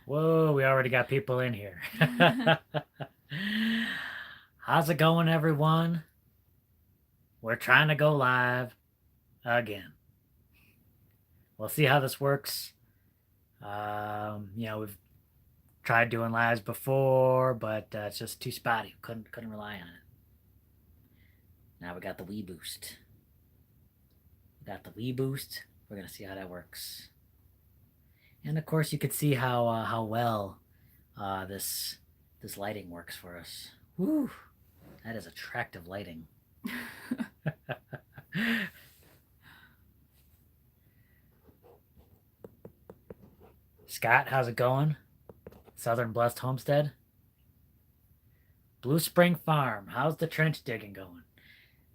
Whoa, we already got people in here. How's it going, everyone? We're trying to go live again. We'll see how this works. We've tried doing lives before, but it's just too spotty. Couldn't rely on it. Now we got the weboost. We're gonna see how that works. And of course, you could see how well this lighting works for us. Woo, that is attractive lighting. Scott, how's it going? Southern Blessed Homestead. Blue Spring Farm, how's the trench digging going?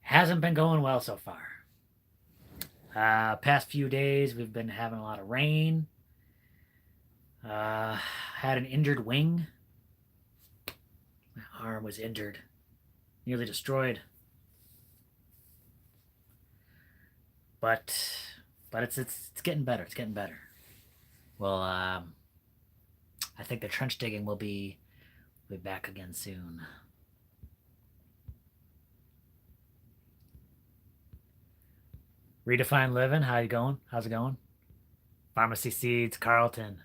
Hasn't been going well so far. Past few days we've been having a lot of rain. Had an injured wing. My arm was injured, nearly destroyed. But it's getting better. It's getting better. Well, I think the trench digging will be back again soon. Redefine Living, how you going? How's it going? Pharmacy Seeds, Carlton.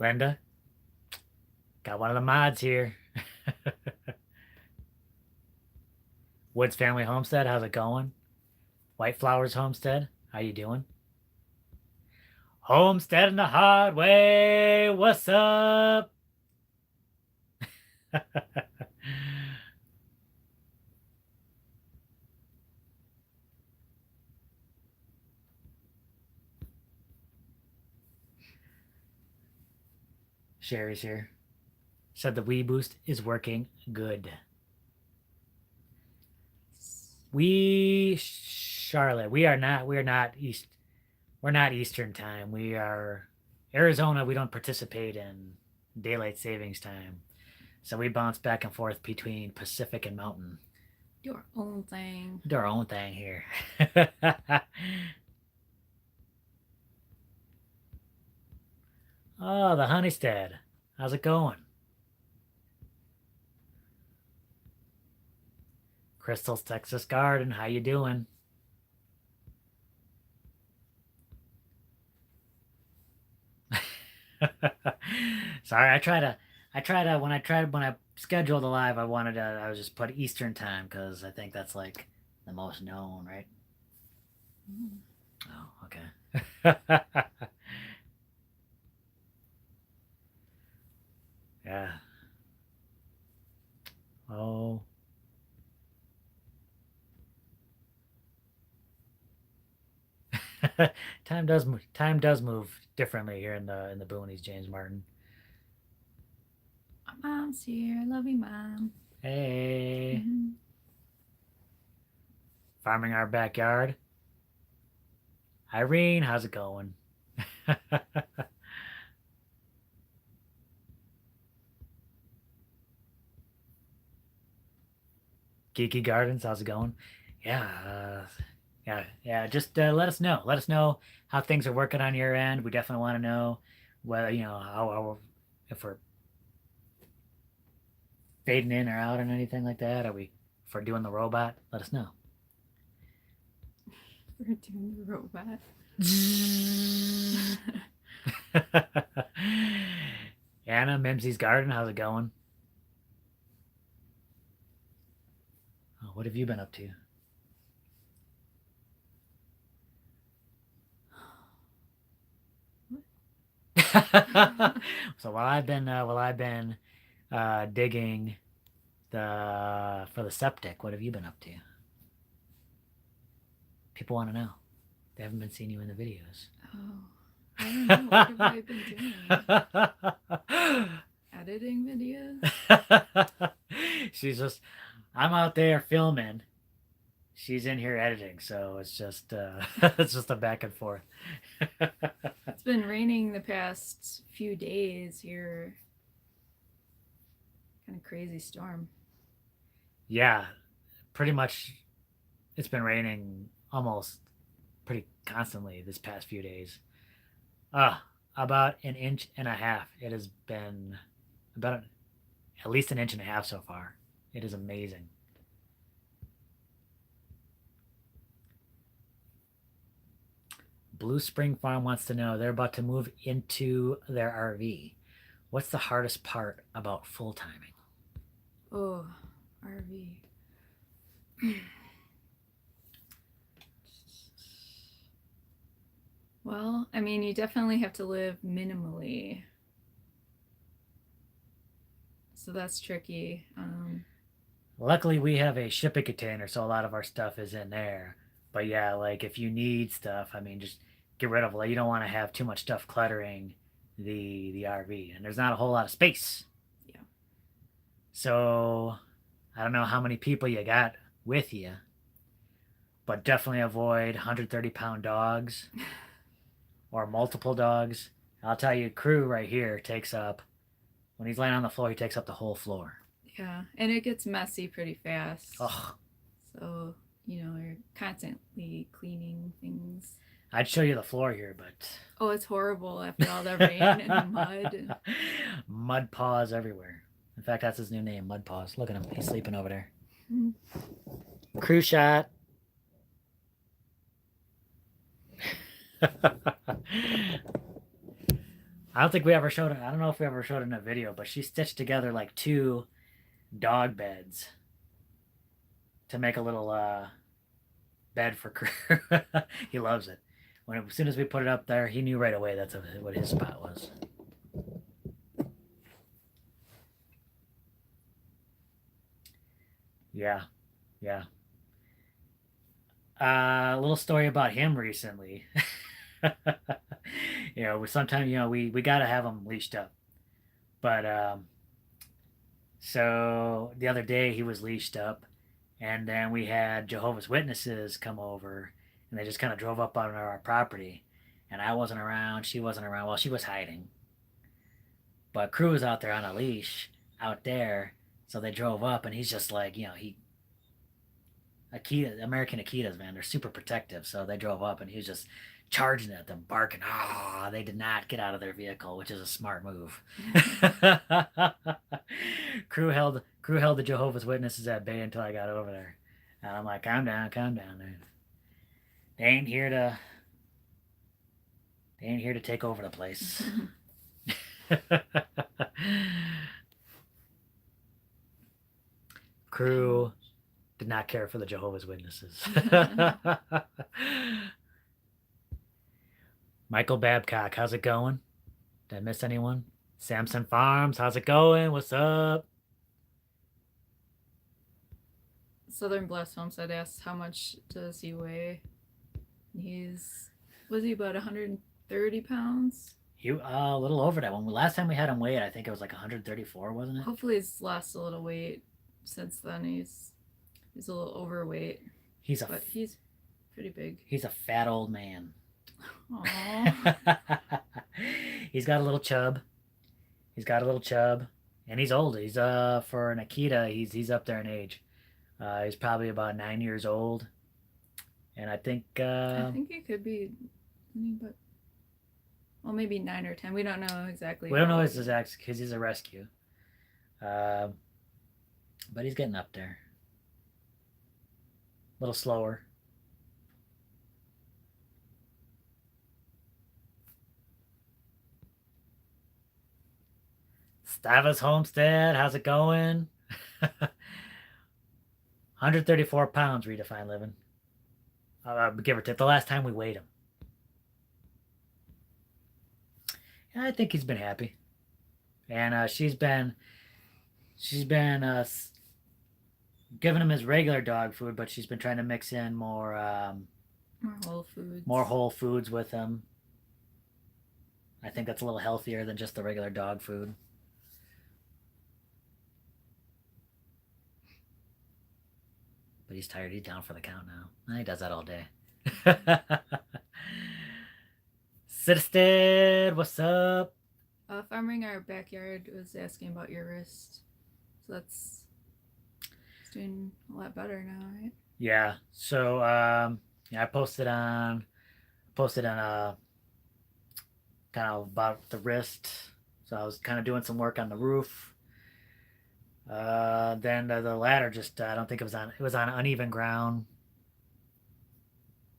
Linda, got one of the mods here. Woods Family Homestead, how's it going? White Flowers Homestead, how you doing? Homestead in the hard way, what's up? Sherry's here. Said the weboost is working good. Charlotte, we're not Eastern time. We are Arizona. We don't participate in daylight savings time. So we bounce back and forth between Pacific and Mountain. Your own thing. Do our own thing here. Oh, the Honeystead. How's it going? Crystal's Texas Garden. How you doing? Sorry, when I scheduled the live, I was just put Eastern time because I think that's like the most known, right? Mm. Oh, okay. Yeah. Oh. Time does move differently here in the boonies, James Martin. My mom's here. I love you, Mom. Hey. Farming our backyard. Irene, how's it going? Geeky Gardens, how's it going? Yeah, yeah. Just let us know. Let us know how things are working on your end. We definitely want to know whether how if we're fading in or out and anything like that. If we're doing the robot, let us know. We're doing the robot. Anna, Mimsy's Garden, how's it going? Oh, what have you been up to? So while I've been digging for the septic, what have you been up to? People want to know. They haven't been seeing you in the videos. Oh, I don't know. What have I been doing? Editing videos? I'm out there filming. She's in here editing, so it's just it's just a back and forth. It's been raining the past few days here. Kind of crazy storm. Yeah, pretty much. It's been raining almost pretty constantly this past few days. About an inch and a half. It has been about at least an inch and a half so far. It is amazing. Blue Spring Farm wants to know they're about to move into their RV. What's the hardest part about full timing? Oh, RV. Well, I mean, you definitely have to live minimally. So that's tricky. Luckily, we have a shipping container, so a lot of our stuff is in there. But yeah, like if you need stuff, I mean, just get rid of it. Like, you don't want to have too much stuff cluttering the RV, and there's not a whole lot of space. Yeah. So I don't know how many people you got with you, but definitely avoid 130-pound dogs or multiple dogs. I'll tell you, Crew right here takes up, when he's laying on the floor, he takes up the whole floor. Yeah, and it gets messy pretty fast. Ugh. So, you're constantly cleaning things. I'd show you the floor here, but Oh, it's horrible after all the rain and mud. Mud Paws everywhere. In fact, that's his new name, Mud Paws. Look at him. He's sleeping over there. Crew shot. I don't think we ever showed it. I don't know if we ever showed it in a video, but she stitched together like 2 dog beds to make a little bed for Crew. He loves it. As soon as we put it up there, he knew right away that's what his spot was. Yeah, yeah. A little story about him recently. Sometimes we gotta have him leashed up, but so the other day he was leashed up, and then we had Jehovah's Witnesses come over, and they just kind of drove up on our property, and I wasn't around, she wasn't around. Well, she was hiding, but Crew was out there on a leash out there, so they drove up, and he's just like, American Akitas, man, they're super protective, so they drove up, and he was just charging at them, barking. They did not get out of their vehicle, which is a smart move. Crew held the Jehovah's Witnesses at bay until I got over there, and I'm like, calm down, dude. They ain't here to take over the place. Crew did not care for the Jehovah's Witnesses. Michael Babcock, how's it going? Did I miss anyone? Samson Farms, how's it going? What's up? Southern Blessed Homestead asks, how much does he weigh? Was he about 130 pounds? He a little over that one. Last time we had him weighed, I think it was like 134, wasn't it? Hopefully he's lost a little weight since then. He's a little overweight. But he's pretty big. He's a fat old man. Aww. He's got a little chub. And he's old. He's for an Nikita, he's up there in age. He's probably about 9 years old. And I think he could be, but maybe 9 or 10. We don't know exactly. We don't know his exact, because he's a rescue. But he's getting up there. A little slower. Stavas Homestead, how's it going? 134 pounds, redefined living. Give or take. The last time we weighed him. I think he's been happy. And she's been giving him his regular dog food, but she's been trying to mix in more whole foods. More whole foods with him. I think that's a little healthier than just the regular dog food. But he's tired. He's down for the count now. He does that all day. Citistead, what's up? Farming our backyard was asking about your wrist. So it's doing a lot better now, right? Yeah. So I posted on kind of about the wrist. So I was kind of doing some work on the roof. Then the ladder just I don't think it was on uneven ground.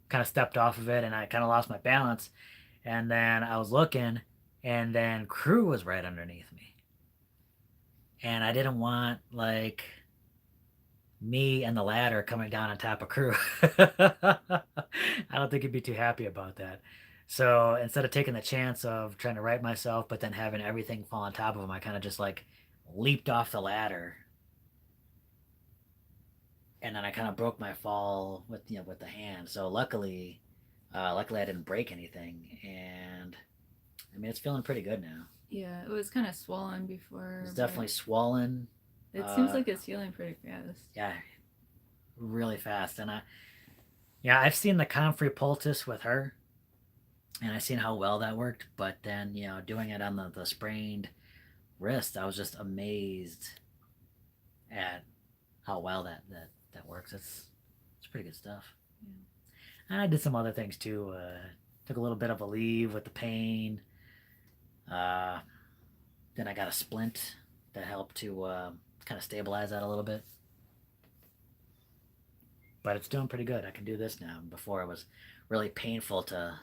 Kind of stepped off of it, and I kind of lost my balance. And then I was looking, and then crew was right underneath me, and I didn't want like me and the ladder coming down on top of crew. I don't think he'd be too happy about that. So instead of taking the chance of trying to right myself, but then having everything fall on top of him, I kind of just like leaped off the ladder, and then I kind of broke my fall with with the hand. So luckily I didn't break anything, and I mean it's feeling pretty good now. Yeah, it was kind of swollen before. It's definitely swollen. It seems like it's healing pretty fast. Yeah, really fast. And I've seen the comfrey poultice with her, and I've seen how well that worked. But then doing it on the sprained wrist, I was just amazed at how well that works. It's pretty good stuff. Yeah. And I did some other things too. Took a little bit of a leave with the pain. Then I got a splint that helped to kind of stabilize that a little bit. But it's doing pretty good. I can do this now. Before it was really painful to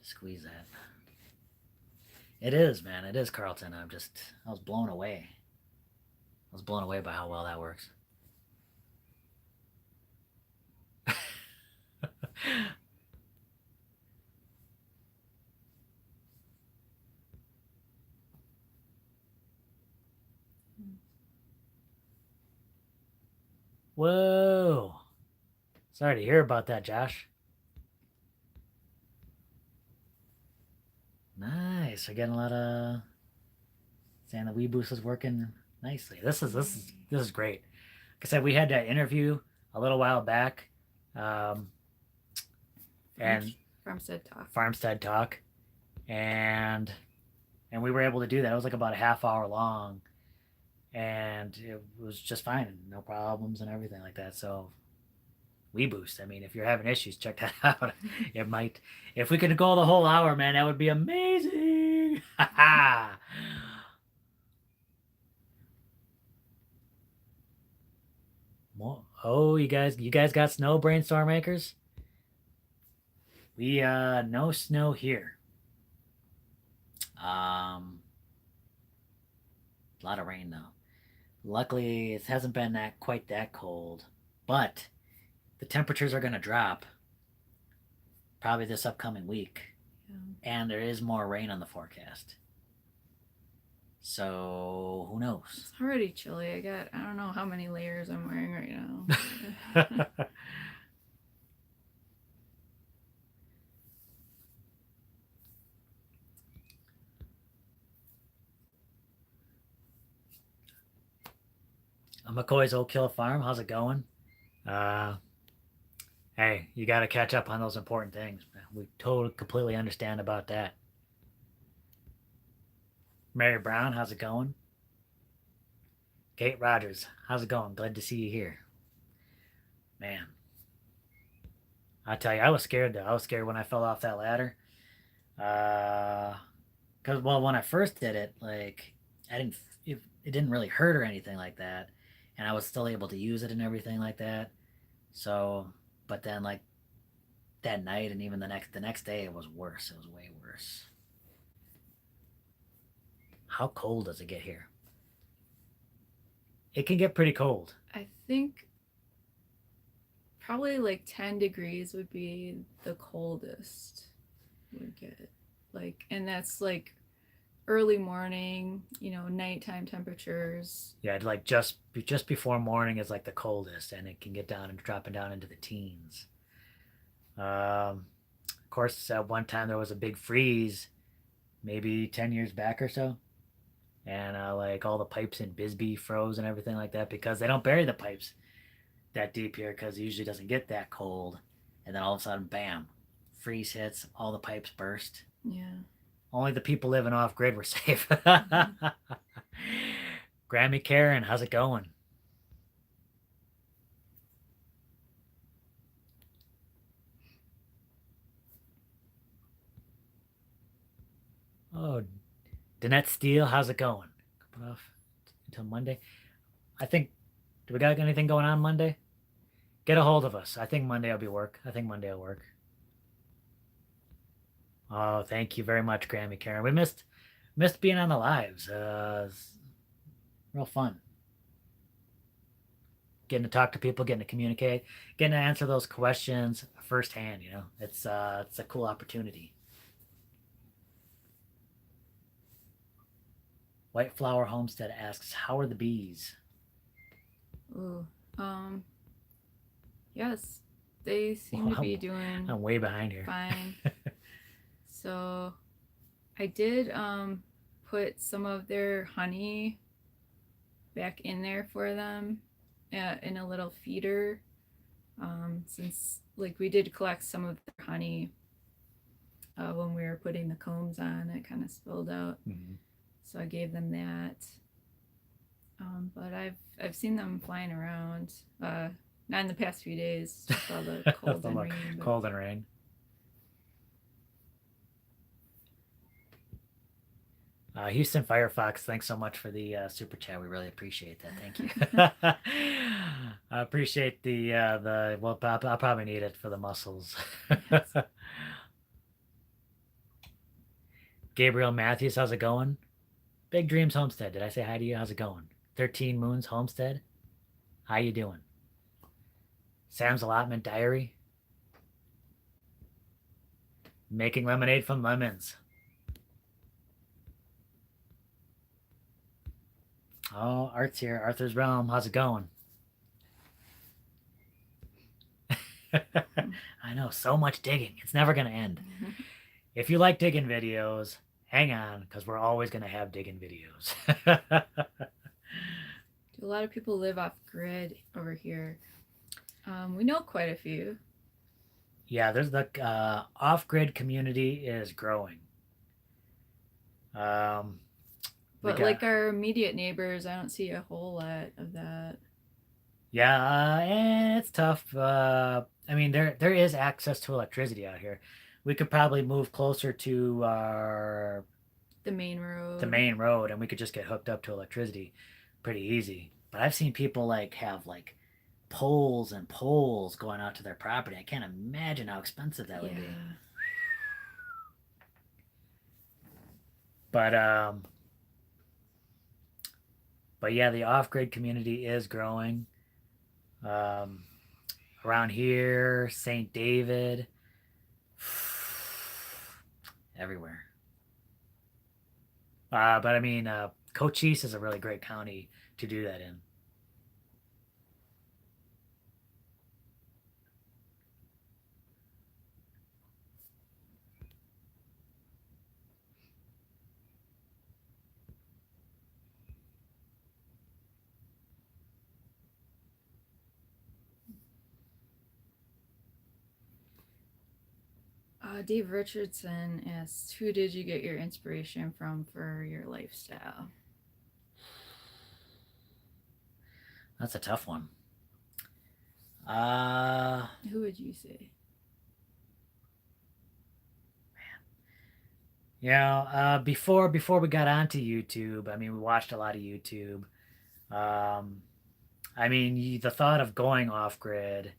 squeeze that. It is, man. It is, Carlton. I was blown away. I was blown away by how well that works. Whoa. Sorry to hear about that, Josh. Nice. We're getting a lot of saying the weboost is working nicely. This is great. Like I said, we had that interview a little while back, and Farmstead Talk, and we were able to do that. It was like about a half hour long, and it was just fine, no problems and everything like that. So weboost. I mean, if you're having issues, check that out. It might, if we could go the whole hour, man, that would be amazing. Oh, you guys got snow, brainstorm makers? We no snow here. A lot of rain though. Luckily, it hasn't been quite that cold, but the temperatures are going to drop probably this upcoming week, and there is more rain on the forecast. So who knows? It's already chilly. I don't know how many layers I'm wearing right now. McCoy's Oak Hill Farm, how's it going? Hey, you got to catch up on those important things. We totally, completely understand about that. Mary Brown, how's it going? Kate Rogers, how's it going? Glad to see you here. Man, I tell you, I was scared though. I was scared when I fell off that ladder. Cause well, when I first did it, like I didn't, it didn't really hurt or anything like that, and I was still able to use it and everything like that. So, but then like that night and even the next day, it was worse. It was way worse. How cold does it get here? It can get pretty cold. I think probably like 10 degrees would be the coldest would get. Like, and that's like early morning, nighttime temperatures. Yeah, like just before morning is like the coldest, and it can get down and dropping down into the teens. Of course, at one time there was a big freeze, maybe 10 years back or so, and like all the pipes in Bisbee froze and everything like that because they don't bury the pipes that deep here because it usually doesn't get that cold, and then all of a sudden, bam, freeze hits, all the pipes burst. Yeah. Only the people living off grid were safe. Mm-hmm. Grammy Karen, how's it going? Oh, Danette Steele, how's it going? Put off until Monday. I think. Do we got anything going on Monday? Get a hold of us. I think Monday will be work. I think Monday will work. Oh, thank you very much, Grammy Karen. We missed being on the lives. It's real fun. Getting to talk to people, getting to communicate, getting to answer those questions firsthand. It's a cool opportunity. White Flower Homestead asks, "How are the bees?" Ooh, yes, they seem to be doing I'm way behind here. fine. So I did put some of their honey back in there for them in a little feeder, since like we did collect some of their honey when we were putting the combs on. It kind of spilled out. Mm-hmm. So I gave them that. But I've seen them flying around. Not in the past few days, just all the cold and rain. But... Cold and rain. Houston Firefox, thanks so much for the super chat. We really appreciate that. Thank you. I appreciate the well. I'll probably need it for the muscles. Yes. Gabriel Matthews, how's it going? Big Dreams Homestead. Did I say hi to you? How's it going? 13 Moons Homestead. How you doing? Sam's Allotment Diary. Making lemonade from lemons. Oh, Art's here. Arthur's Realm. How's it going? I know, so much digging. It's never going to end. If you like digging videos, hang on, because we're always going to have digging videos. Do a lot of people live off grid over here? We know quite a few. Yeah, there's the OffGrid community is growing. But like our immediate neighbors, I don't see a whole lot of that. Yeah, and it's tough. I mean, there is access to electricity out here. We could probably move closer to the main road. And we could just get hooked up to electricity pretty easy. But I've seen people like have like poles and poles going out to their property. I can't imagine how expensive that would be. But yeah, the off-grid community is growing. Around here, St. David, everywhere. But I mean, Cochise is a really great county to do that in. Dave Richardson asks, who did you get your inspiration from for your lifestyle? That's a tough one. Who would you say? Man. Before we got onto YouTube, I mean, we watched a lot of YouTube. I mean, the thought of going off grid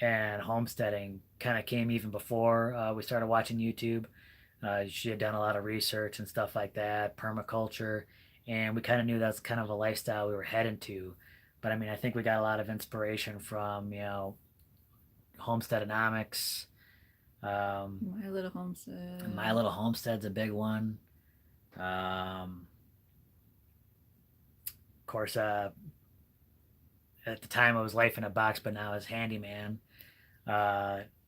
and homesteading kind of came even before we started watching YouTube. She had done a lot of research and stuff like that, permaculture, and we kind of knew that's kind of a lifestyle we were heading to. But I mean, I think we got a lot of inspiration from, Homesteadonomics. My Little Homestead. My Little Homestead's a big one. Of course, at the time it was Life in a Box, but now it's Handyman.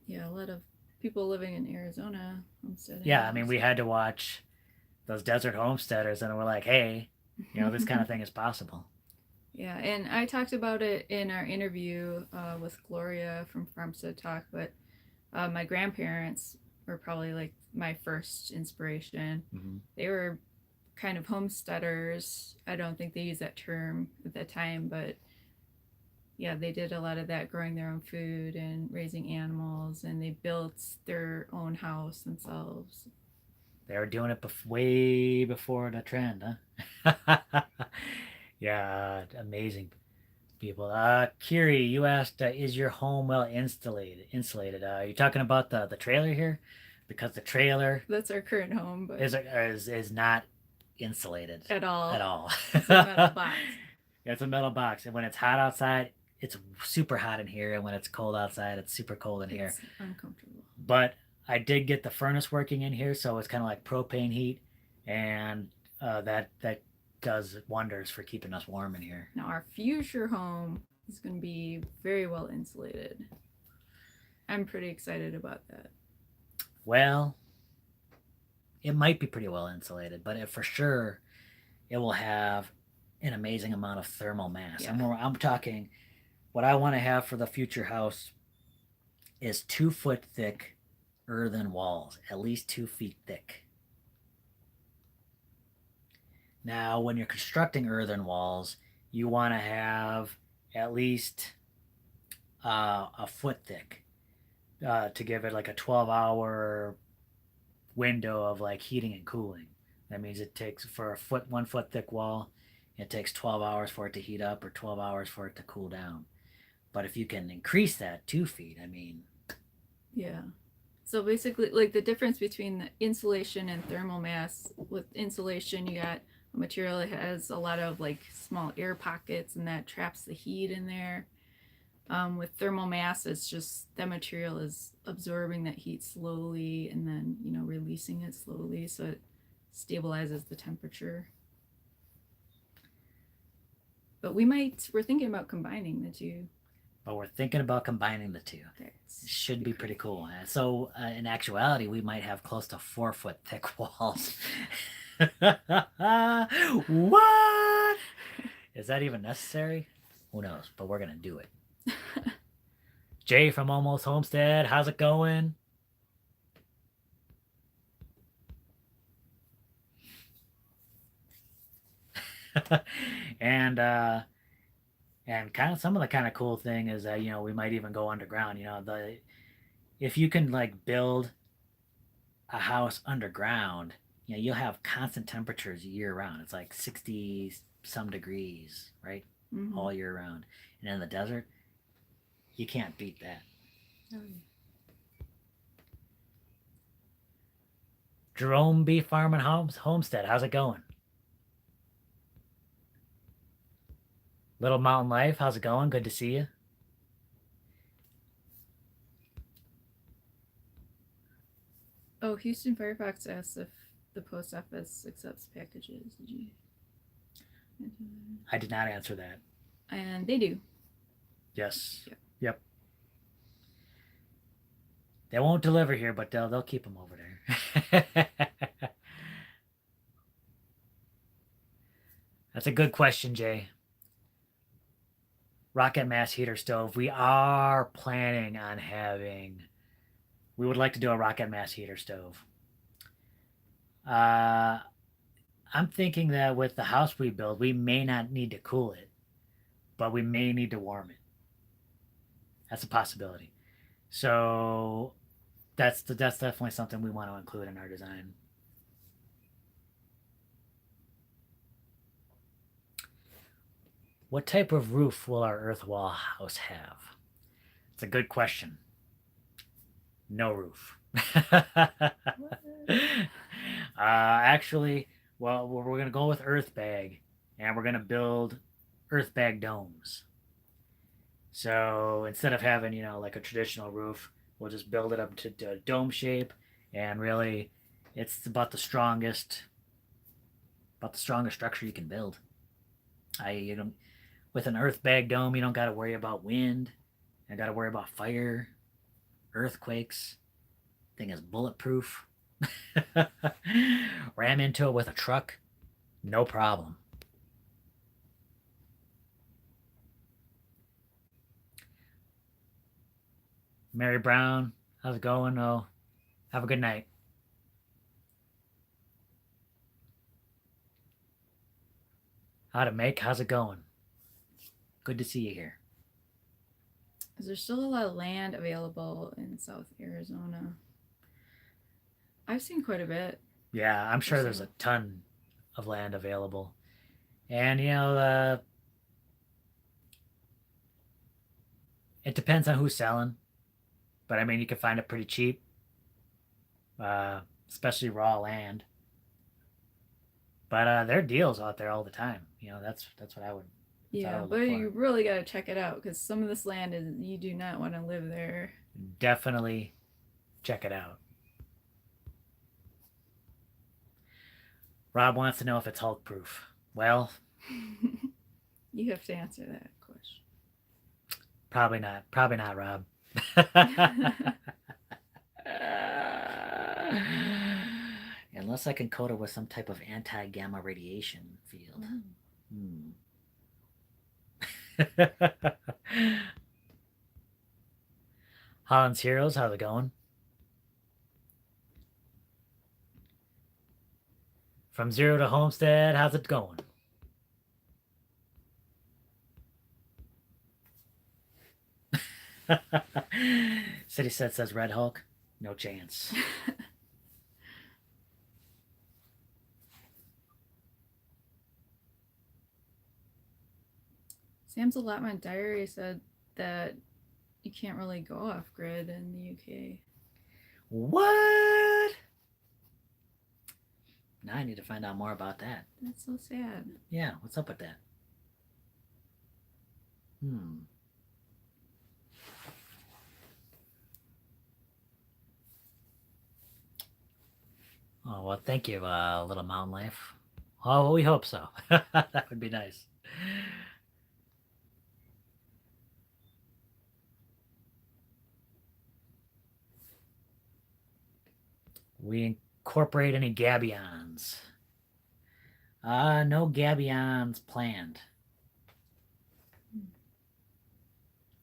Yeah, a lot of people living in Arizona homesteading. Yeah, I mean, we had to watch those desert homesteaders, and we're like, hey, this kind of thing is possible. Yeah, and I talked about it in our interview with Gloria from Farmstead Talk, but my grandparents were probably like my first inspiration. Mm-hmm. They were kind of homesteaders. I don't think they used that term at that time, but yeah, they did a lot of that, growing their own food and raising animals, and they built their own house themselves. They were doing it way before the trend, huh? Yeah, amazing people. Kiri, you asked, is your home well insulated? Insulated. You're talking about the trailer here, because the trailer That's our current home, but is not insulated at all. at all. It's a metal box. It's a metal box, and when it's hot outside, it's super hot in here, and when it's cold outside, it's super cold in here. It's uncomfortable. But I did get the furnace working in here, so it's kind of like propane heat, and that does wonders for keeping us warm in here. Now our future home is going to be very well insulated. I'm pretty excited about that. Well, it might be pretty well insulated, but for sure, it will have an amazing amount of thermal mass. Yeah. I'm talking, what I want to have for the future house is 2 foot thick earthen walls, at least 2 feet thick. Now, when you're constructing earthen walls, you want to have at least a foot thick to give it like a 12-hour window of like heating and cooling. That means it takes, for a 1 foot thick wall, it takes 12 hours for it to heat up or 12 hours for it to cool down. But if you can increase that 2 feet, I mean, yeah. So basically, like the difference between the insulation and thermal mass, with insulation, you got a material that has a lot of like small air pockets and that traps the heat in there. With thermal mass, it's just that material is absorbing that heat slowly and then, releasing it slowly, so it stabilizes the temperature. But we're thinking about combining the two. but we're thinking about combining the two. It should be pretty cool. So, in actuality, we might have close to 4 foot thick walls. What? Is that even necessary? Who knows? But we're gonna do it. Jay from Almost Homestead, how's it going? and kind of some of the kind of cool thing is that we might even go underground. If you can like build a house underground, you'll have constant temperatures year round. It's like 60 some degrees, right? Mm-hmm. All year round. And in the desert, you can't beat that. Oh. Jerome B. Farm and Homestead, how's it going? Little Mountain Life, how's it going? Good to see you. Oh, Houston Firefox asked if the post office accepts packages. Did you? I did not answer that. And they do. Yes. Yep. They won't deliver here, but they'll keep them over there. That's a good question, Jay. Rocket mass heater stove. We are planning on having. We would like to do a rocket mass heater stove. I'm thinking that with the house we build, we may not need to cool it, but we may need to warm it. That's a possibility. So that's definitely something we want to include in our design. What type of roof will our earth wall house have? It's a good question. No roof. Actually, well, we're going to go with earth bag, and we're going to build earth bag domes. So instead of having, like a traditional roof, we'll just build it up to a dome shape, and really, it's about the strongest structure you can build. With an earth bag dome, you don't got to worry about wind. You don't got to worry about fire, earthquakes. Thing is bulletproof. Ram into it with a truck, no problem. Mary Brown, how's it going? Oh, have a good night. How's it going? Good to see you here. Is there still a lot of land available in South Arizona? I've seen quite a bit. Yeah, I'm for sure there's a sale. ton of land available. And it depends on who's selling, but I mean you can find it pretty cheap, uh, especially raw land. But there are deals out there all the time. That's what I would Yeah, look but for. you really got to check it out because some of this land is you do not want to live there. Definitely check it out. Rob wants to know if it's Hulk proof. Well, You have to answer that question. probably not. Probably not, Rob. Unless I can coat it with some type of anti-gamma radiation field. Hmm. Holland's Heroes, how's it going? From Zero to Homestead, how's it going? City Set says Red Hulk. No chance. Sam's allotment diary said that you can't really go off grid in the UK. What? Now I need to find out more about that. That's so sad. Yeah, what's up with that? Hmm. Oh, well, thank you, Little Mountain Life. Oh, well, we hope so. That would be nice. We incorporate any gabions? No gabions planned.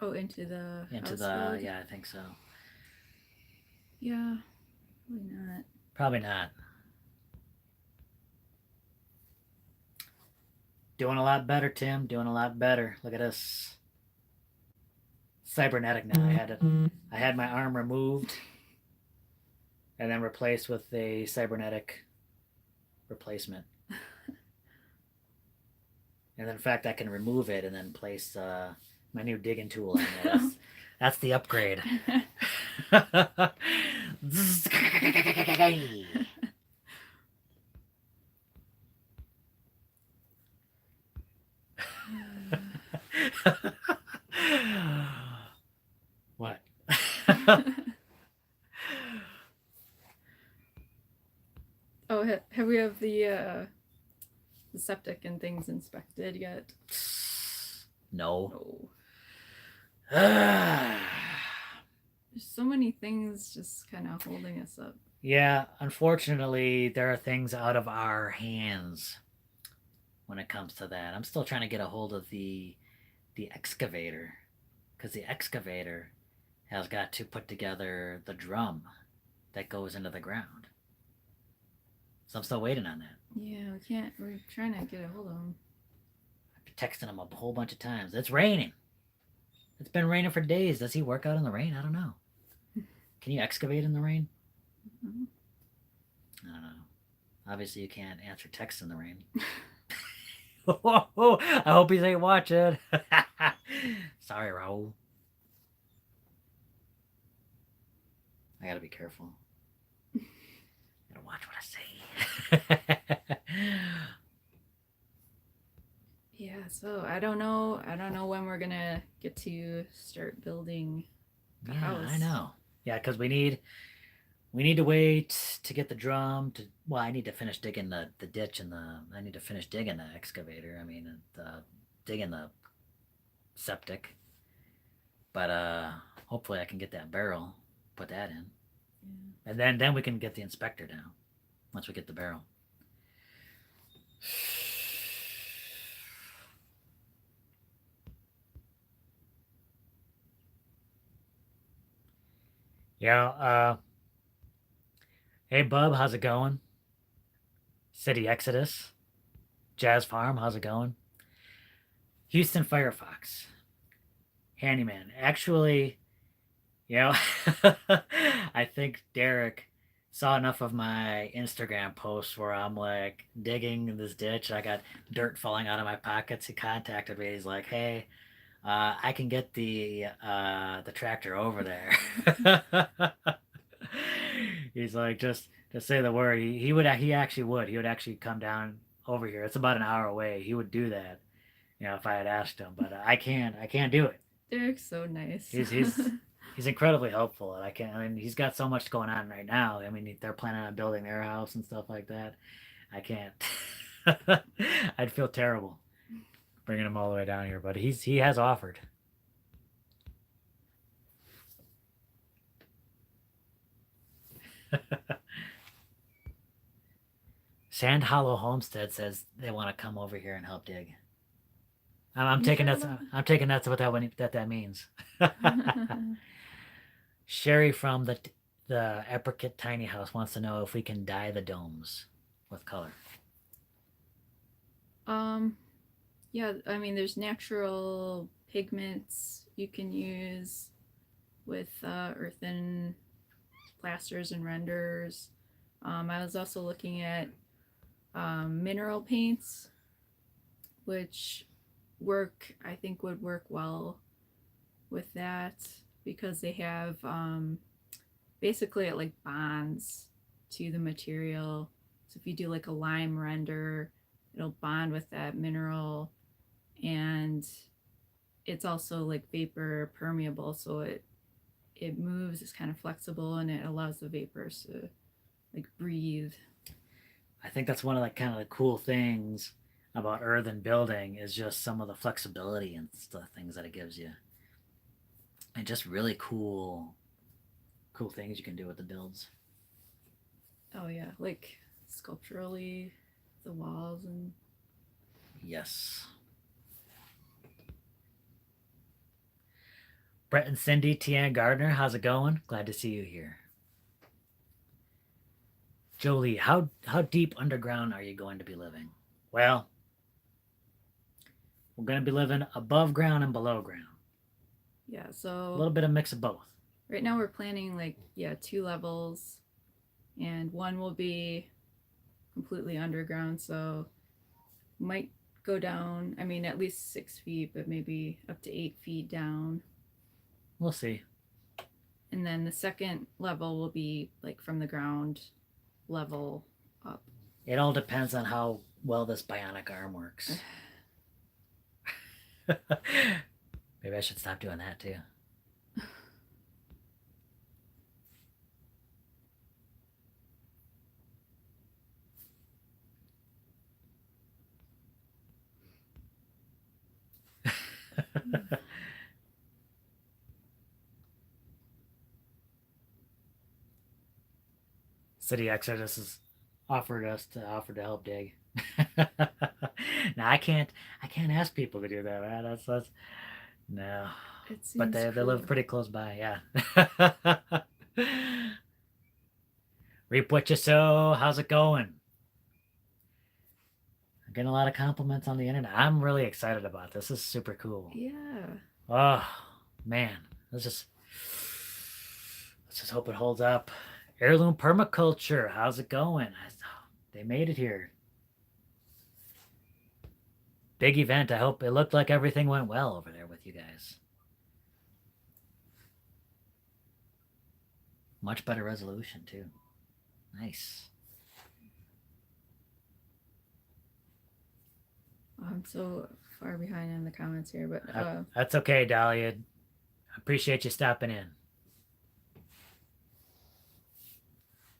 Oh, into the Into house the, build? yeah, I think so. Yeah, probably not. Probably not. Doing a lot better, Tim. Doing a lot better. Look at us. Cybernetic now. I had my arm removed and then replaced with a cybernetic replacement. And then, in fact, I can remove it and then place my new digging tool on there. That's the upgrade. What? Oh, have we have the septic and things inspected yet? No. Oh. There's so many things just kind of holding us up. Yeah, unfortunately, there are things out of our hands when it comes to that. I'm still trying to get a hold of the excavator because the excavator has got to put together the drum that goes into the ground. So I'm still waiting on that. Yeah, we can't. We're trying to get a hold of him. I've been texting him a whole bunch of times. It's raining. It's been raining for days. Does he work out in the rain? I don't know. Can you excavate in the rain? Mhm. I don't know. Obviously, you can't answer texts in the rain. I hope he ain't watching. Sorry, Raul. I gotta be careful. Gotta watch what I say. Yeah, so I don't know. I don't know when we're gonna get to start building the house. I know. Yeah, because we need to wait to get the drum to. Well, I need to finish digging the ditch and I need to finish digging the excavator. I mean, digging the septic. But hopefully I can get that barrel, put that in, Yeah. and then we can get the inspector down. Once we get the barrel. Yeah. Hey, Bub, how's it going? City Exodus, Jazz Farm, how's it going? Houston Firefox, Handyman. Actually, you know, I think Derek saw enough of my Instagram posts where I'm like digging in this ditch. I got dirt falling out of my pockets. He contacted me. He's like, "Hey, I can get the tractor over there." He's like, just say the word. He actually would. He would actually come down over here. It's about an hour away. He would do that, if I had asked him. But I can't do it. Derek's so nice. He's incredibly helpful, and I mean, he's got so much going on right now. I mean, they're planning on building their house and stuff like that. I can't. I'd feel terrible bringing him all the way down here, but he has offered. Sand Hollow Homestead says they want to come over here and help dig. I'm taking that. I'm taking that's what that means. Sherry from the Epperkit Tiny House wants to know if we can dye the domes with color. Yeah, I mean, there's natural pigments you can use with earthen plasters and renders. I was also looking at mineral paints, which I think would work well with that because they have basically it like bonds to the material. So if you do like a lime render, it'll bond with that mineral, and it's also like vapor permeable, so it moves, it's kind of flexible, and it allows the vapors to like breathe. I think that's one of the kind of the cool things about earthen building is just some of the flexibility and stuff, things that it gives you, and just really cool things you can do with the builds. Oh yeah, like sculpturally, the walls and yes. Brett and Cindy, Tian Gardner, how's it going? Glad to see you here. Jolie, how deep underground are you going to be living? Well, we're going to be living above ground and below ground. Yeah, A so little bit of mix of both. right now we're planning like 2 levels, and one will be completely underground, so might go down, I mean, at least 6 feet, but maybe up to 8 feet down. We'll see. And then the second level will be like from the ground level up. It all depends on how well this bionic arm works. Maybe I should stop doing that too. City Exodus has offered to help dig. Now I can't ask people to do that. Man. That's no. But they live pretty close by. Yeah. Reap what you sow. How's it going? I'm getting a lot of compliments on the internet. I'm really excited about this. This is super cool. Yeah. Oh man, let's just hope it holds up. Heirloom permaculture. How's it going? They made it here. Big event. I hope it looked like everything went well over there with you guys. Much better resolution too. Nice. I'm so far behind in the comments here, but that's okay, Dahlia. I appreciate you stopping in.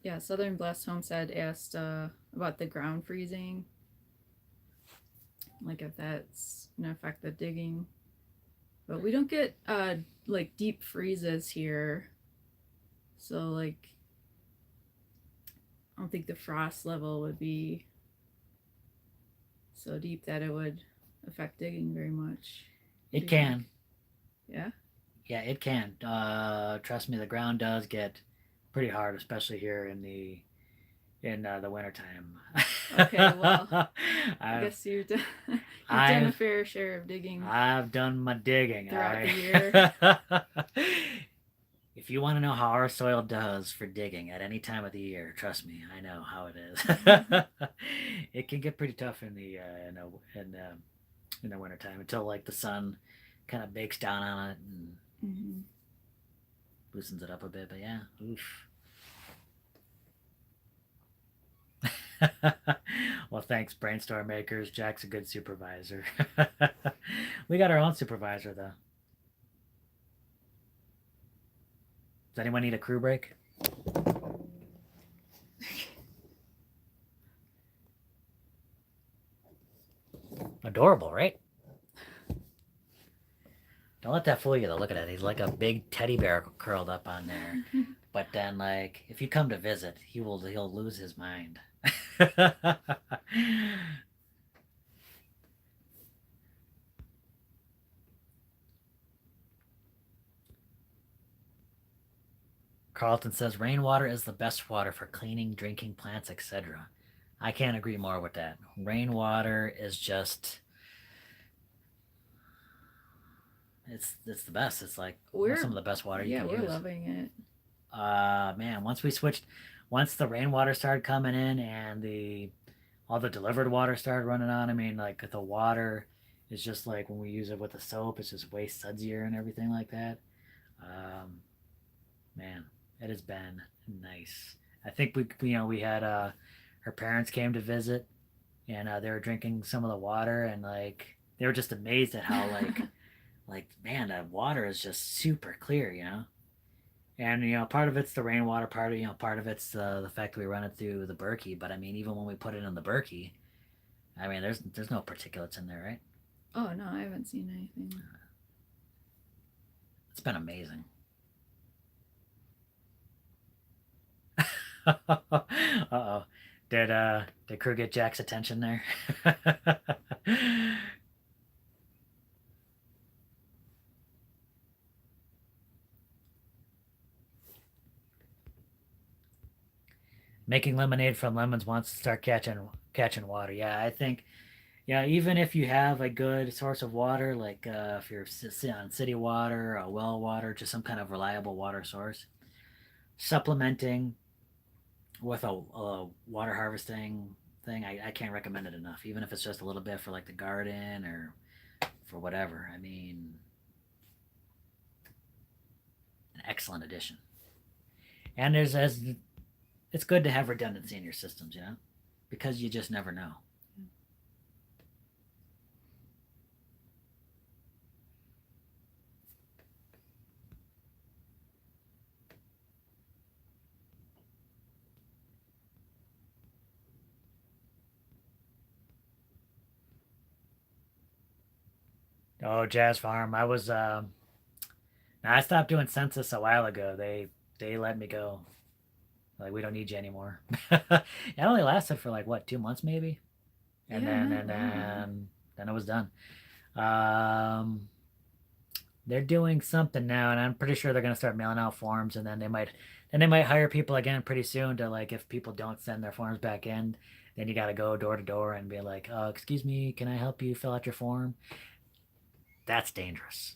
Yeah, Southern Blessed Homestead asked about the ground freezing, like if that's gonna affect the digging. But we don't get like deep freezes here, so like I don't think the frost level would be so deep that it would affect digging very much. It can. Yeah? Yeah, it can. Trust me, the ground does get pretty hard, especially here in the wintertime. Okay, well, I guess you've done a fair share of digging. I've done my digging throughout the year. If you want to know how our soil does for digging at any time of the year, trust me, I know how it is. It can get pretty tough in the wintertime until like the sun kind of bakes down on it and Mm-hmm. loosens it up a bit. But yeah, oof. Well, thanks, brainstorm makers. Jack's a good supervisor. We got our own supervisor though. Does anyone need a crew break? Adorable, right? Don't let that fool you though. Look at it. He's like a big teddy bear curled up on there. But then, like, if you come to visit, he'll lose his mind. Carlton says rainwater is the best water for cleaning, drinking, plants, etc. I can't agree more with that. Rainwater is just it's the best. It's like We're some of the best water you yeah, can we're use. loving it. Man, once the rainwater started coming in and the all the delivered water started running on, I mean, like the water is just like when we use it with the soap, it's just way sudzier and everything like that. Um, Man, it has been nice. I think we had her parents came to visit and they were drinking some of the water and like they were just amazed at how like man, the water is just super clear. And part of it's the rainwater, part of it's the fact that we run it through the Berkey. But I mean, even when we put it in the Berkey, I mean, there's no particulates in there, right? Oh no, I haven't seen anything. It's been amazing. Uh-oh. Did crew get Jack's attention there? Making lemonade from lemons wants to start catching water. Yeah, I think yeah, even if you have a good source of water, like if you're on city water, well water, just some kind of reliable water source, supplementing with a water harvesting thing, I can't recommend it enough. Even if it's just a little bit for like the garden or for whatever. I mean, an excellent addition. And there's as it's good to have redundancy in your systems, because you just never know. Oh, Jazz Farm. I stopped doing census a while ago. They let me go. Like we don't need you anymore. It only lasted for like what, 2 months maybe, and Yeah, then not and long. then it was done. Um, they're doing something now, and I'm pretty sure they're gonna start mailing out forms, and then they might hire people again pretty soon to like if people don't send their forms back in, then you got to go door to door and be like, excuse me, can I help you fill out your form? That's dangerous.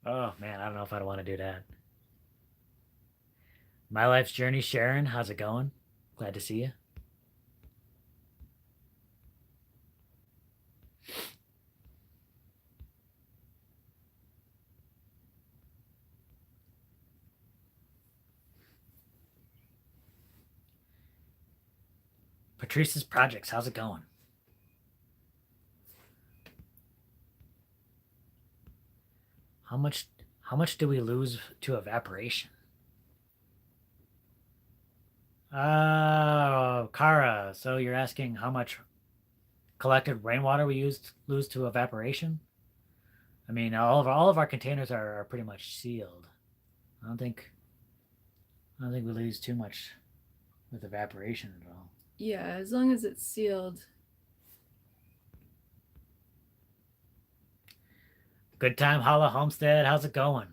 Oh man, I don't know if I'd want to do that. My life's journey, Sharon. How's it going? Glad to see you. Patrice's projects. How's it going? How much? How much do we lose to evaporation? Oh, Kara. So you're asking how much collected rainwater we used lose to evaporation? I mean, all of our containers are pretty much sealed. I don't think I don't think we lose too much with evaporation at all. Yeah, as long as it's sealed. Good time, Holla Homestead. How's it going?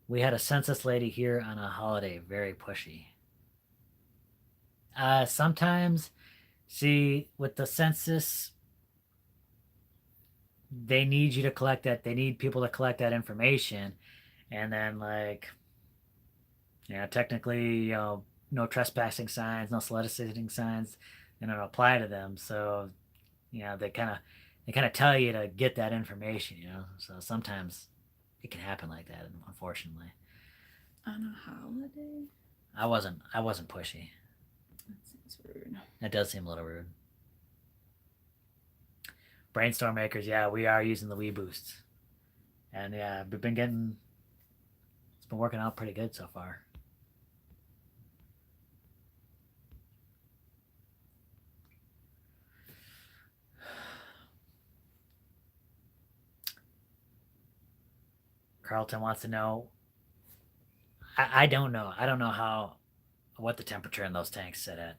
We had a census lady here on a holiday, very pushy. Sometimes, see, with the census, they need you to collect that. They need people to collect that information, and then like, technically, no trespassing signs, no soliciting signs, don't apply to them. So, they kind of tell you to get that information. So sometimes it can happen like that, unfortunately. On a holiday? I wasn't pushy. That seems rude. That does seem a little rude. Brainstorm makers, yeah, we are using the weboost, and yeah, it's been working out pretty good so far. Carlton wants to know. I don't know. I don't know what the temperature in those tanks sit at.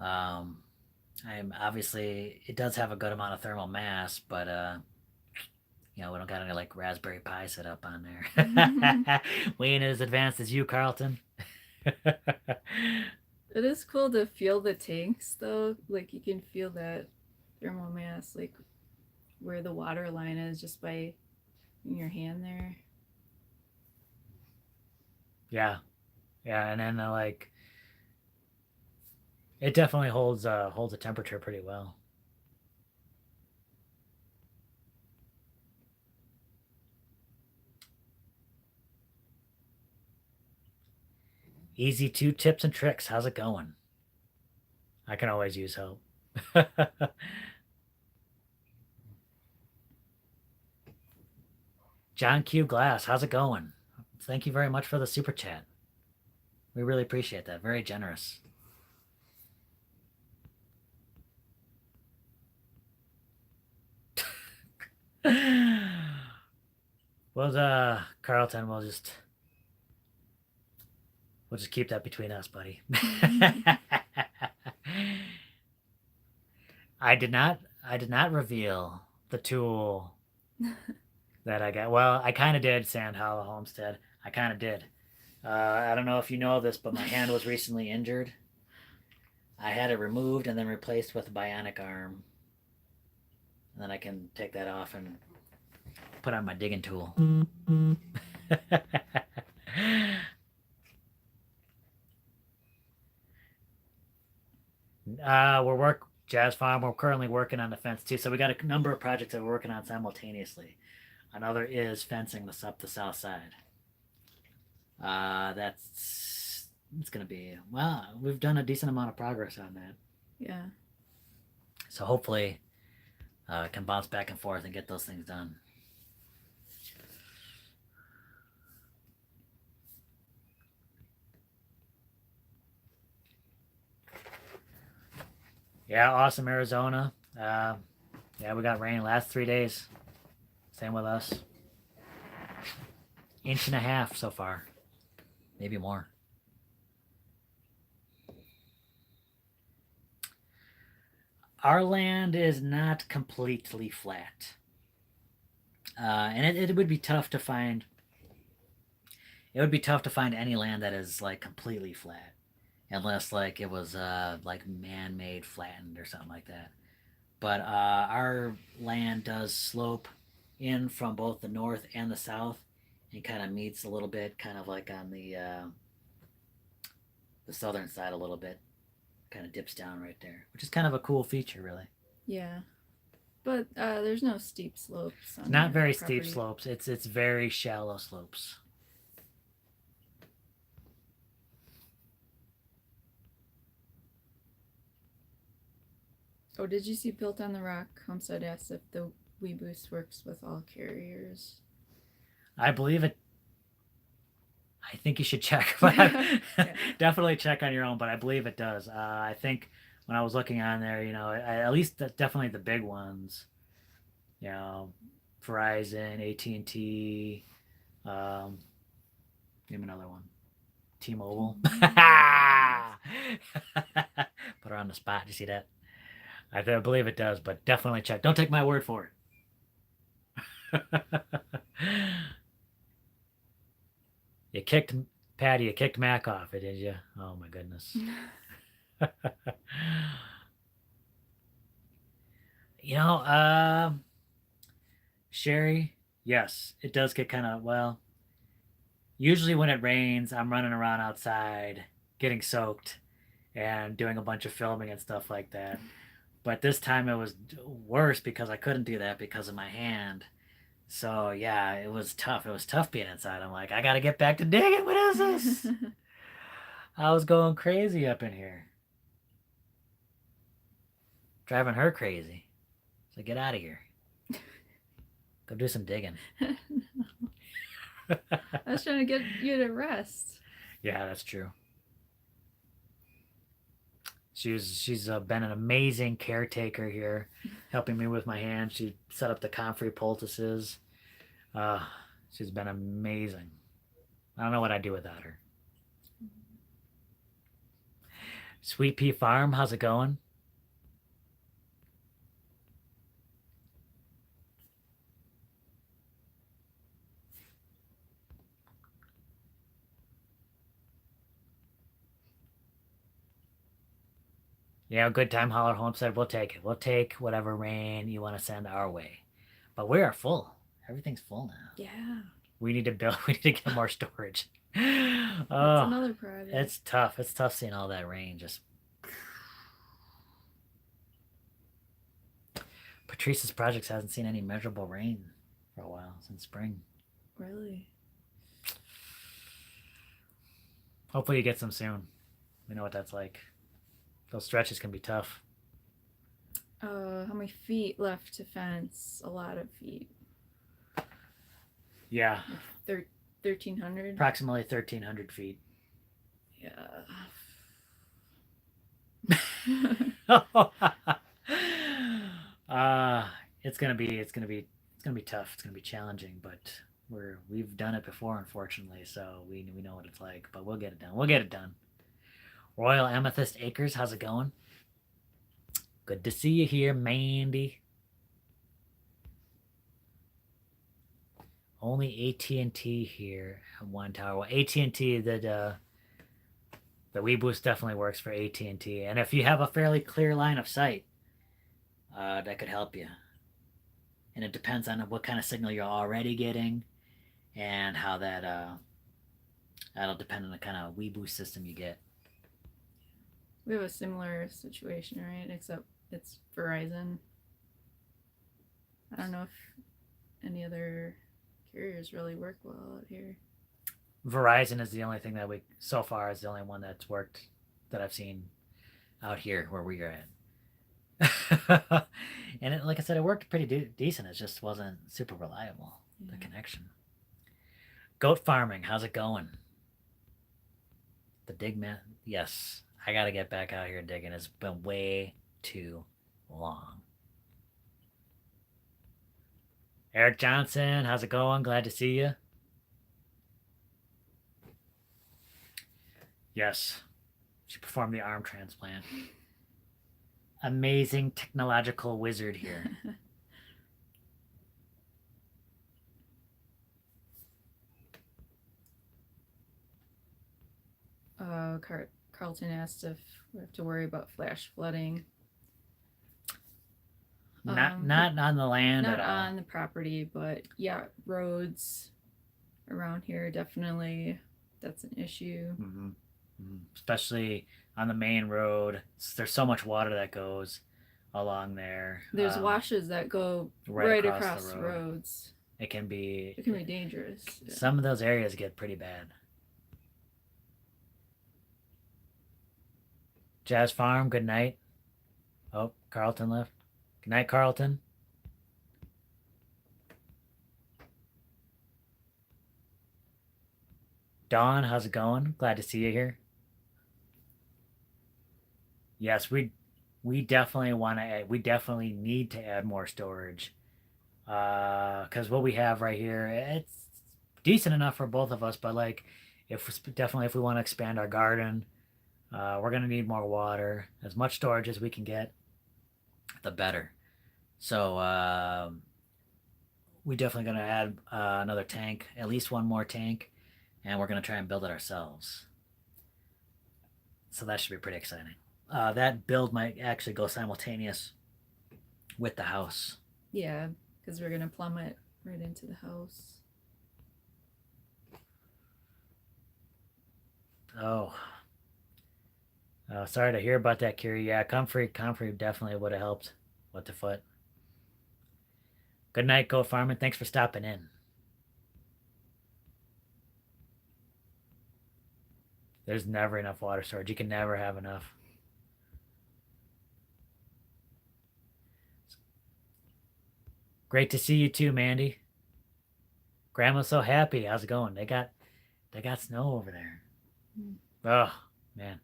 Um, I'm obviously it does have a good amount of thermal mass, but we don't got any like Raspberry Pi set up on there. We ain't as advanced as you, Carlton. It is cool to feel the tanks though. Like you can feel that thermal mass, like where the water line is, just by your hand there. Yeah, yeah, and then like it definitely holds the temperature pretty well. Easy two tips and tricks. How's it going? I can always use help. John Q Glass, how's it going? Thank you very much for the super chat. We really appreciate that. Very generous. Well, Carlton, we'll just keep that between us, buddy. I did not reveal the tool that I got. Well, I kind of did, Sand Hollow Homestead. I kind of did. I don't know if you know this, but my hand was recently injured. I had it removed and then replaced with a bionic arm. And then I can take that off and put on my digging tool. Jazz Farm. We're currently working on the fence too, so we got a number of projects that we're working on simultaneously. Another is fencing up the south side. That's it's gonna be well. We've done a decent amount of progress on that, Yeah. so hopefully, can bounce back and forth and get those things done. Yeah, awesome Arizona. Yeah, we got rain last 3 days. Same with us. Inch and a half so far, maybe more. Our land is not completely flat, and it would be tough to find. It would be tough to find any land that is like completely flat, unless like it was like man-made flattened or something like that. But our land does slope in from both the north and the south, and kind of meets a little bit, kind of like on the southern side a little bit, kind of dips down right there, which is kind of a cool feature, really. Yeah. But there's no steep slopes on Not your very property. steep slopes. It's very shallow slopes. Oh, did you see Built on the Rock? Homestead asked if the weboost works with all carriers. I believe it. I think you should check, but Yeah. definitely check on your own. But I believe it does. I think when I was looking on there, at least definitely the big ones, you know, Verizon, AT&T, name another one, T-Mobile. Put her on the spot. Did you see that? I believe it does, but definitely check. Don't take my word for it. You kicked Patty. You kicked Mac off, did you? Oh my goodness. you know, uh, Sherry, yes, it does get kind of, well, usually when it rains, I'm running around outside getting soaked and doing a bunch of filming and stuff like that. But this time it was worse because I couldn't do that because of my hand. So yeah, it was tough. It was tough being inside. I'm like, I gotta get back to digging. What is this? I was going crazy up in here, driving her crazy. So get out of here. Go do some digging. I was trying to get you to rest. Yeah, that's true. She's been an amazing caretaker here, helping me with my hand. She set up the comfrey poultices. Uh, she's been amazing. I don't know what I'd do without her. Sweet Pea Farm, how's it going? Yeah, good time, Holler Homestead. We'll take it. We'll take whatever rain you want to send our way. But we are full. Everything's full now. Yeah. We need to build. We need to get more storage. That's Oh, another project. it's tough. It's tough seeing all that rain. Just Patrice's projects hasn't seen any measurable rain for a while since spring. Really? Hopefully you get some soon. We know what that's like. Those stretches can be tough. How many feet left to fence? A lot of feet. Yeah, 1,300? approximately 1,300 feet. Yeah. It's gonna be tough. It's gonna be challenging, but we've done it before, unfortunately, so we know what it's like. But we'll get it done. We'll get it done. Royal Amethyst Acres, how's it going? Good to see you here, Mandy. Only AT&T here at one tower. Well, AT&T, the weboost definitely works for AT&T, and if you have a fairly clear line of sight, that could help you. And it depends on what kind of signal you're already getting, and how that'll depend on the kind of weboost system you get. We have a similar situation, right? Except it's Verizon. I don't know if any other carriers really work well out here. Verizon is the only thing that so far is the only one that's worked that I've seen out here where we are at. And like I said, it worked pretty decent. It just wasn't super reliable, the connection. Goat farming, how's it going? The dig man, yes. I gotta get back out here digging. It's been way too long. Eric Johnson, how's it going? Glad to see you. Yes, she performed the arm transplant. Amazing technological wizard here. Carlton asked if we have to worry about flash flooding. Not on the land Not at all. on the property, but yeah, roads around here definitely that's an issue. Mm-hmm. Mm-hmm. Especially on the main road. There's so much water that goes along there. There's washes that go right across the roads. It can be dangerous. Yeah. Some of those areas get pretty bad. Jazz Farm, good night. Oh, Carlton left. Good night, Carlton. Dawn, how's it going? Glad to see you here. Yes, we definitely want to add. We definitely need to add more storage. Because what we have right here, it's decent enough for both of us. But like, if we want to expand our garden, we're gonna need more water. As much storage as we can get, the better. So we definitely gonna add another tank, at least one more tank, and we're gonna try and build it ourselves. So that should be pretty exciting. That build might actually go simultaneous with the house. Yeah, because we're gonna plumb it right into the house. Oh, sorry to hear about that, Kiri. Yeah, comfrey definitely would have helped with the foot. Good night, Go Farming. Thanks for stopping in. There's never enough water storage. You can never have enough. Great to see you too, Mandy. Grandma's so happy. How's it going? They got snow over there. Mm. Oh man.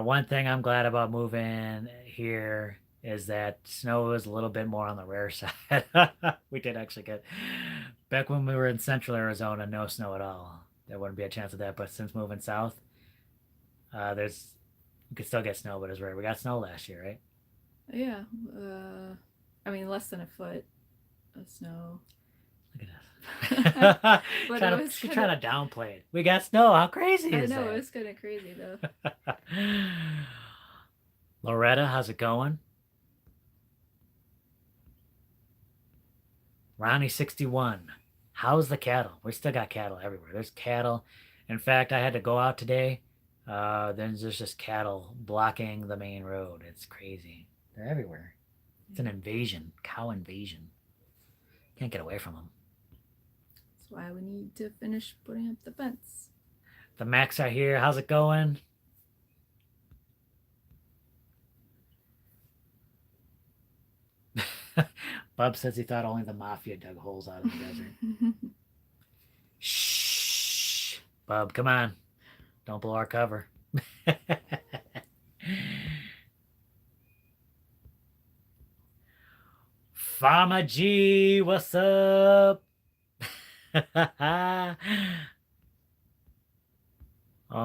One thing I'm glad about moving here is that snow is a little bit more on the rare side. We did actually get back when we were in central Arizona, no snow at all. There wouldn't be a chance of that. But since moving south, there's you could still get snow, but it's rare. We got snow last year, right? Yeah. I mean, less than a foot of snow. Look at us. But trying to downplay it. We got snow. How crazy I is know that? it's kind of crazy though. Loretta, how's it going? Ronnie61. How's the cattle? We still got cattle everywhere. There's cattle. In fact, I had to go out today. Then there's just cattle blocking the main road. It's crazy. They're everywhere. It's an invasion, cow invasion. Can't get away from them. That's why we need to finish putting up the fence. The Macs are here. How's it going? Bub says he thought only the Mafia dug holes out of the desert. Shh. Bub, come on. Don't blow our cover. Farmer G, what's up? Oh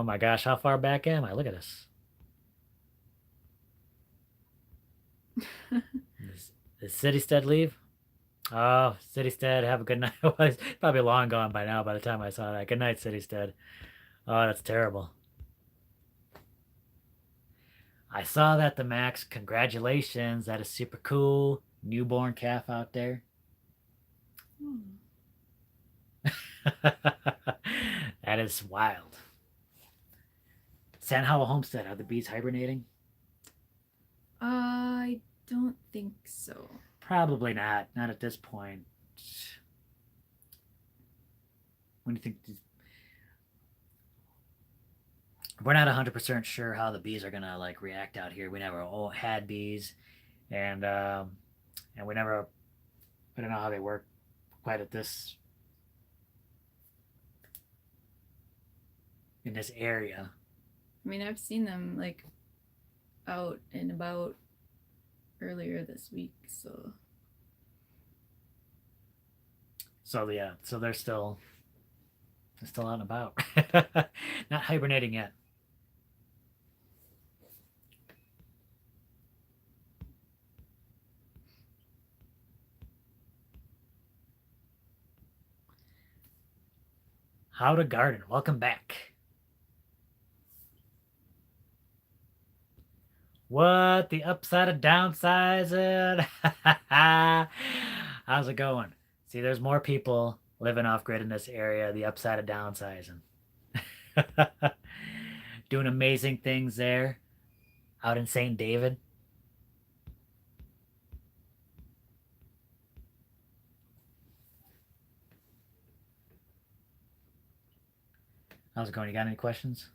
my gosh, how far back am I? Look at this. Did Citystead leave? Oh, Citystead, have a good night. It's probably long gone by now by the time I saw that. Good night, Citystead. Oh, that's terrible. I saw that the Max. Congratulations. That is super cool. Newborn calf out there. That is wild. Sandhower Homestead, are the bees hibernating? I don't think so. Probably not. Not at this point. When do you think we're not 100% sure how the bees are gonna like react out here. We never had bees, and we never we don't know how they work quite at this in this area. I mean, I've seen them like out and about earlier this week, so yeah, so they're still out and about. Not hibernating yet. How to garden. Welcome back. What? The upside of downsizing? How's it going? See, there's more people living off grid in this area. The upside of downsizing. Doing amazing things there out in St. David. How's it going? You got any questions?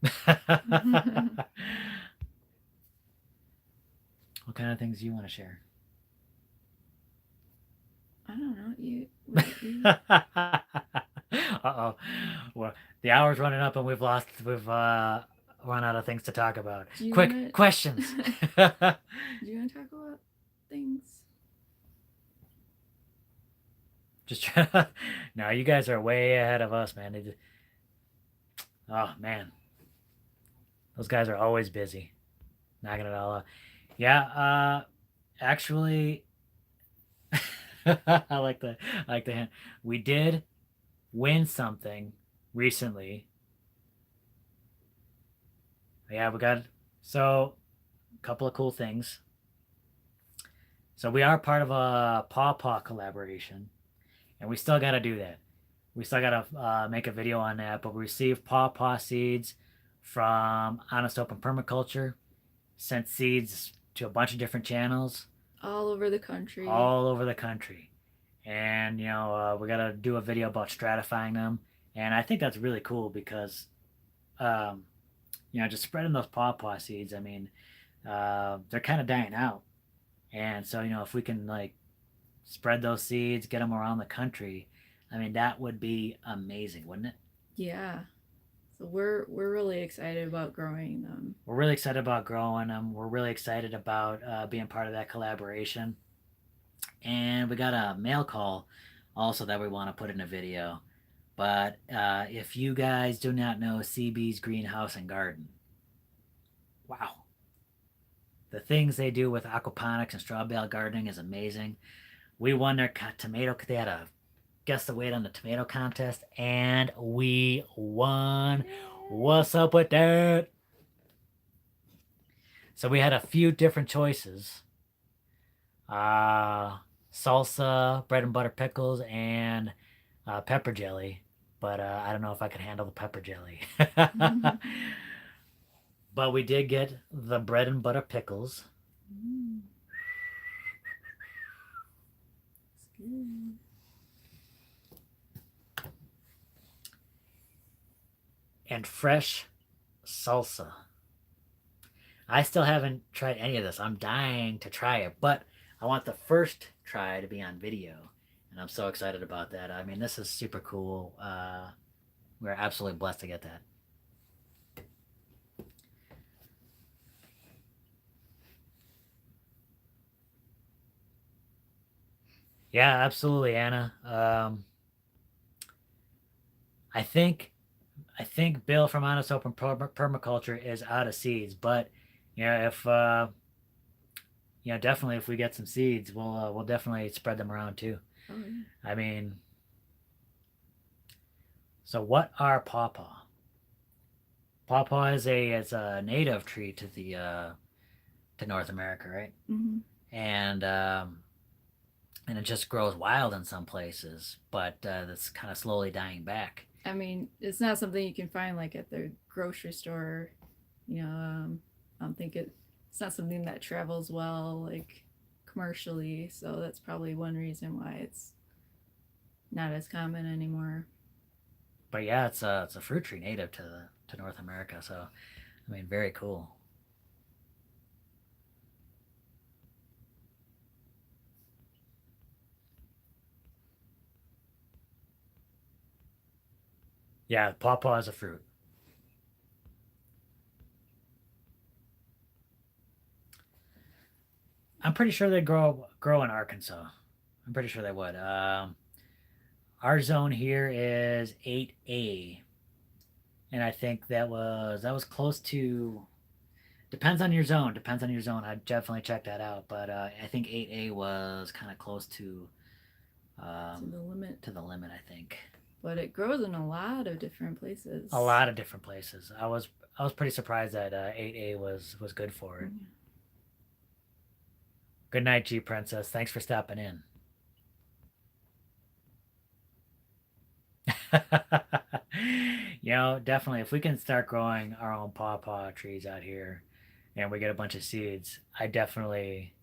What kind of things do you want to share? I don't know. Uh-oh. Well, the hour's running up and we've run out of things to talk about. Quick questions. Do you want to talk about things? Just try to... No, you guys are way ahead of us, man. Oh, man. Those guys are always busy. Knocking it all out. Yeah, actually... I like the hint. We did win something recently. Yeah, we got... So, a couple of cool things. So we are part of a Paw collaboration, and we still got to do that. We still got to make a video on that. But we received Paw seeds from Honest Open Permaculture, sent seeds to a bunch of different channels All over the country. all over the country. And, we got to do a video about stratifying them. And I think that's really cool because, um, just spreading those pawpaw seeds, I mean, they're kind of dying out. And so, if we can like spread those seeds, get them around the country, I mean, that would be amazing, wouldn't it? Yeah. So we're really excited about growing them. We're really excited about growing them. We're really excited about being part of that collaboration. And we got a mail call also that we want to put in a video. But if you guys do not know Seabees Greenhouse and Garden, wow. The things they do with aquaponics and straw bale gardening is amazing. We won their tomato, they had a guess the weight on the tomato contest, and we won. What's up with that? So we had a few different choices. Salsa, bread and butter pickles, and pepper jelly. But I don't know if I could handle the pepper jelly. But we did get the bread and butter pickles. It's good. And fresh salsa. I still haven't tried any of this. I'm dying to try it, but I want the first try to be on video, and I'm so excited about that. I mean, this is super cool. We're absolutely blessed to get that. Yeah, absolutely, Anna. I think Bill from Honest Open Permaculture is out of seeds, but if definitely if we get some seeds, we'll definitely spread them around too. Oh, yeah. I mean, so what are pawpaw? Pawpaw is a native tree to the to North America, right? Mm-hmm. And it just grows wild in some places, but that's kind of slowly dying back. I mean, it's not something you can find like at the grocery store. I don't think it's not something that travels well like commercially. So that's probably one reason why it's not as common anymore. But yeah, it's a fruit tree native to North America. So, I mean, very cool. Yeah, pawpaw is a fruit. I'm pretty sure they grow in Arkansas. I'm pretty sure they would. Our zone here is 8A, and I think that was close to. Depends on your zone. Depends on your zone. I definitely check that out. But I think 8A was kind of close to To the limit. to the limit. I think But it grows in a lot of different places. a lot of different places. I was pretty surprised that 8A was good for it. Mm-hmm. Good night, G Princess. Thanks for stopping in. Definitely, if we can start growing our own pawpaw trees out here and we get a bunch of seeds, I would definitely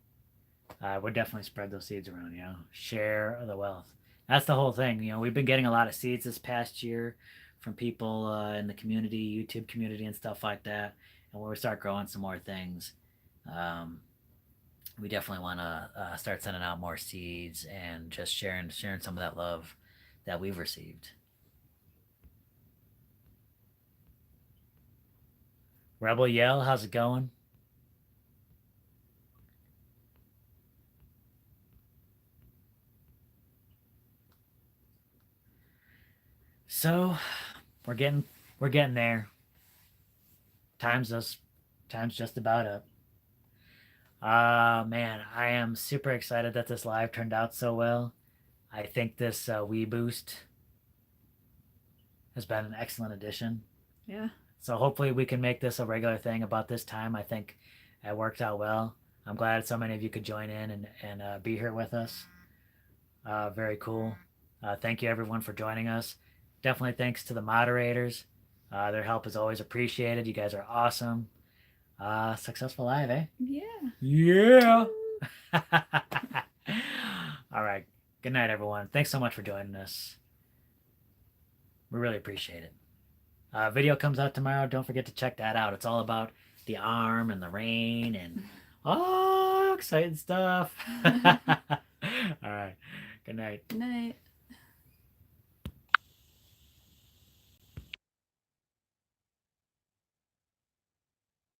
spread those seeds around, share the wealth. That's the whole thing. We've been getting a lot of seeds this past year from people in the community, YouTube community, and stuff like that. And when we start growing some more things, we definitely want to start sending out more seeds and just sharing some of that love that we've received. Rebel Yell, how's it going? So, we're getting there. Time's just about up. Man, I am super excited that this live turned out so well. I think this weboost has been an excellent addition. Yeah. So hopefully we can make this a regular thing about this time. I think it worked out well. I'm glad so many of you could join in and be here with us. Very cool. Thank you everyone for joining us. Definitely thanks to the moderators. Their help is always appreciated. You guys are awesome. Successful live, eh? Yeah. Yeah. All right. Good night, everyone. Thanks so much for joining us. We really appreciate it. Video comes out tomorrow. Don't forget to check that out. It's all about the arm and the rain and exciting stuff. All right. Good night. Good night.